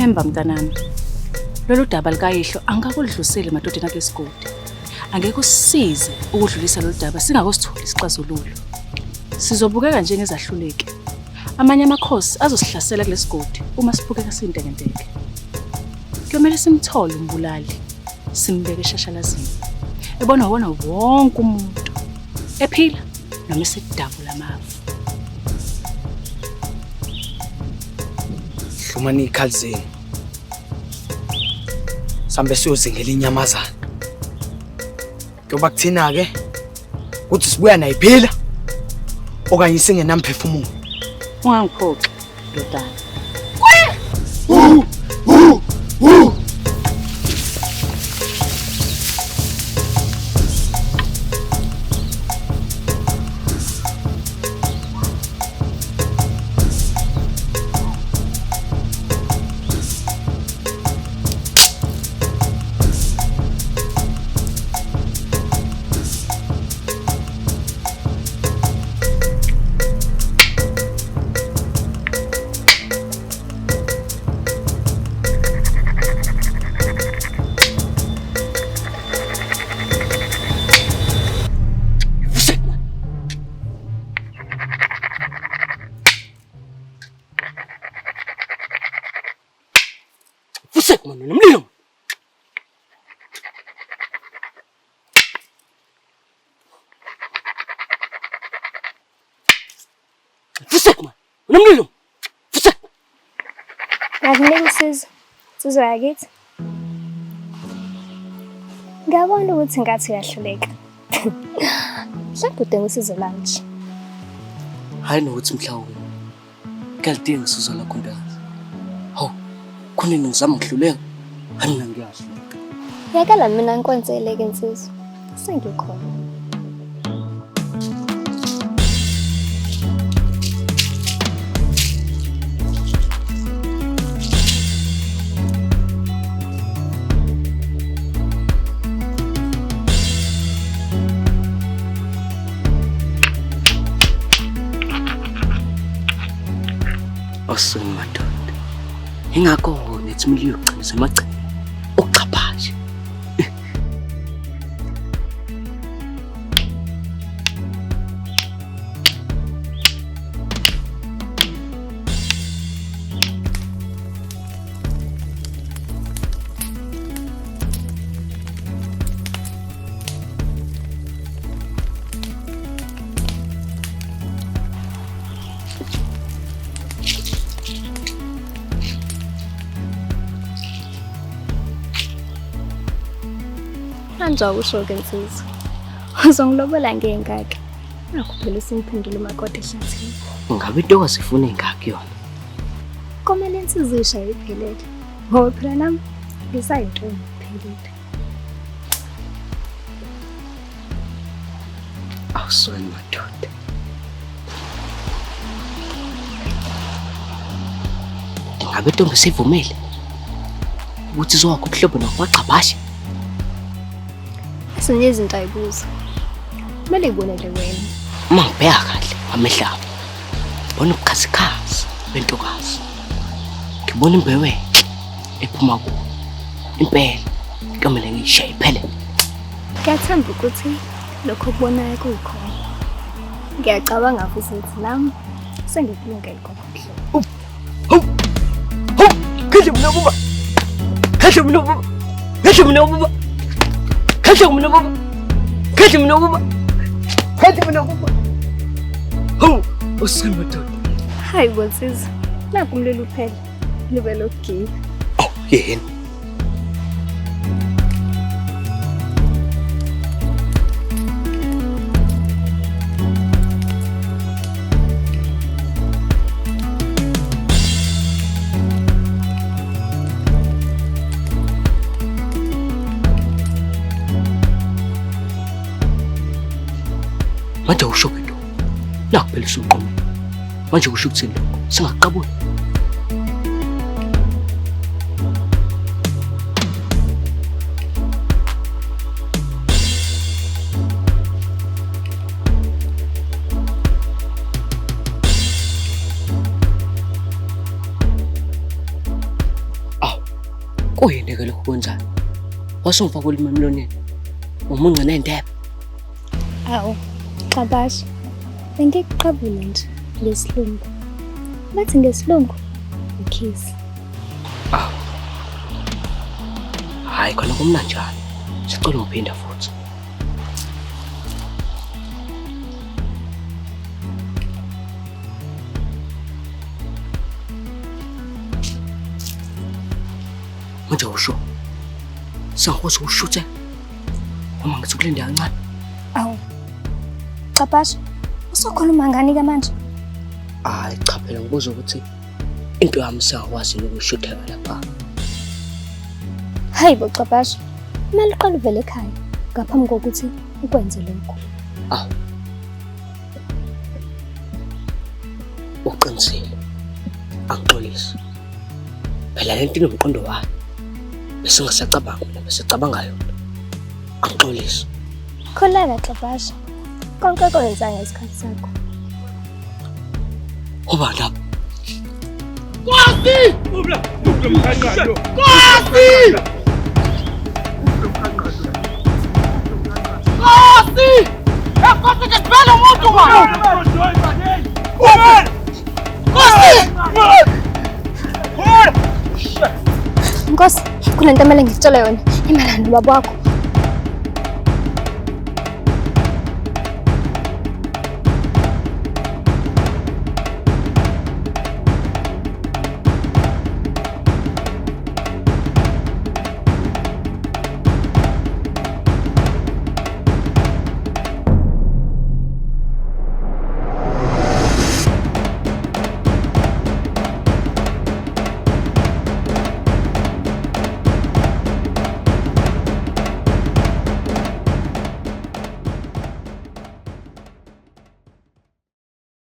Themba mntanami. Lolu daba likayihlo angakudlulisele emadodeni akhe esigodi. Angeke usisize ukudlulisa lolu daba singakositholi isixazululo. Sizobukeka njengezahluleke. Amanye amakhosi azosihlasela kulesigodi uma sibukeka siyintekenteke. Kuyomele simthole umbulali, simbeke eshashalazini. Ebona wona wonke umuntu ephila noma esedabula amafu. Hlumani ikhali zenu. Sambe siyozingela inyamazana. Kuyoba kuthina ke uthi sibuya nayiphila okanye singenamphefumulo. Ungangiphoxi ndodana. Fusek mano nomlilo. Fusek mano nomlilo. Fusek. Akunikisiza. Sizoyakithi. Ngiyabona ukuthi ngathi uyahluleka. Mhlawumbe udinga usizo lanje. Hayi nokuthi mhlawumbe. Kuyadinga usizo lakho ntokazi. Hawu, khona ngizama ukuhluleka. Hayi mina ngiyahluleka. Yakala mina nkonseleke insizwa. Sengikhona. Awusoni madoda. Ingakho nethi mili yokuqinisa amagcini. Uqhaphaje. Kanjwa usho-ke insizwa. Uzongilobola ngey'ngaki. Nakho phela usimphendula umakoti ehlathini. Ngabe intokazi ifuna ingaki yona? Komele insizwa ishaye iphelele. Ngoba phela nami ngisayintombi iphelele. Awusoni madoda. Ngabe intombi sivumile ukuthi izowakho ubuhlobo nokwaqhabashe. Ezinye izinto ayibuza. Kumele ibonele wena. Uma ngibheka kahle amehlabo. Bona ubukhazikhazi bentokazi. Ngibona imbewe ephuma ku. Impela kumele ngishaye iphelele. Ngiyathemba ukuthi lokho kubonayo kukhona. Ngiyacabanga futhi ukuthi nami sengikulungele konke. Kahle mina baba. Kahle mina baba. Kahle mina baba. Kahle mina baba. Kahle mina baba. Kahle mina baba. Ho, usini madoda. Hayi bonsizwa. Nakumlelo uphela. Libe lokugiya. Oh, yena. Manje usho into. Nakho phela usunqomo. Manje kusho ukuthini lokho? Singaqabuli. Kuyini ke lokho kwenzayo? Wasungifaka ulimi emlonyeni. Umunca nendebe. Awu, Xabasha. Bengikuqabula nje lesilungu. Bathi ngesilungu ukiss. Hayi khona kumnanjani. Sicela ungiphinda futhi. Manje usho. Sangikwazi ukushutha. Uma ngithi kulinde kancane. Awu. Xabasha. Usokhuluma ngani ke manje? Hayi cha phela ngibuza ukuthi into yami singakwazi ukushutha lapha. Hayi bo Xabasha. Kumele uqale uvele ekhaya ngaphambi kokuthi ukwenze lokho. Uqinisile. Angixolisi. Phela lento inomqondo wayo. Bese ngisacabanga mina bese cabanga yona. Angixolisi. Khuleka Xabasha. Konke kwenza ngesikhathi sakho. Uba lapha. Nkosi! Ubla mkhanqalo. Nkosi! Nkosi! Nkosi ke sibele umuntu manje. Nkosi, kunento emele ngikutshele yona. Imalana nobaba wakho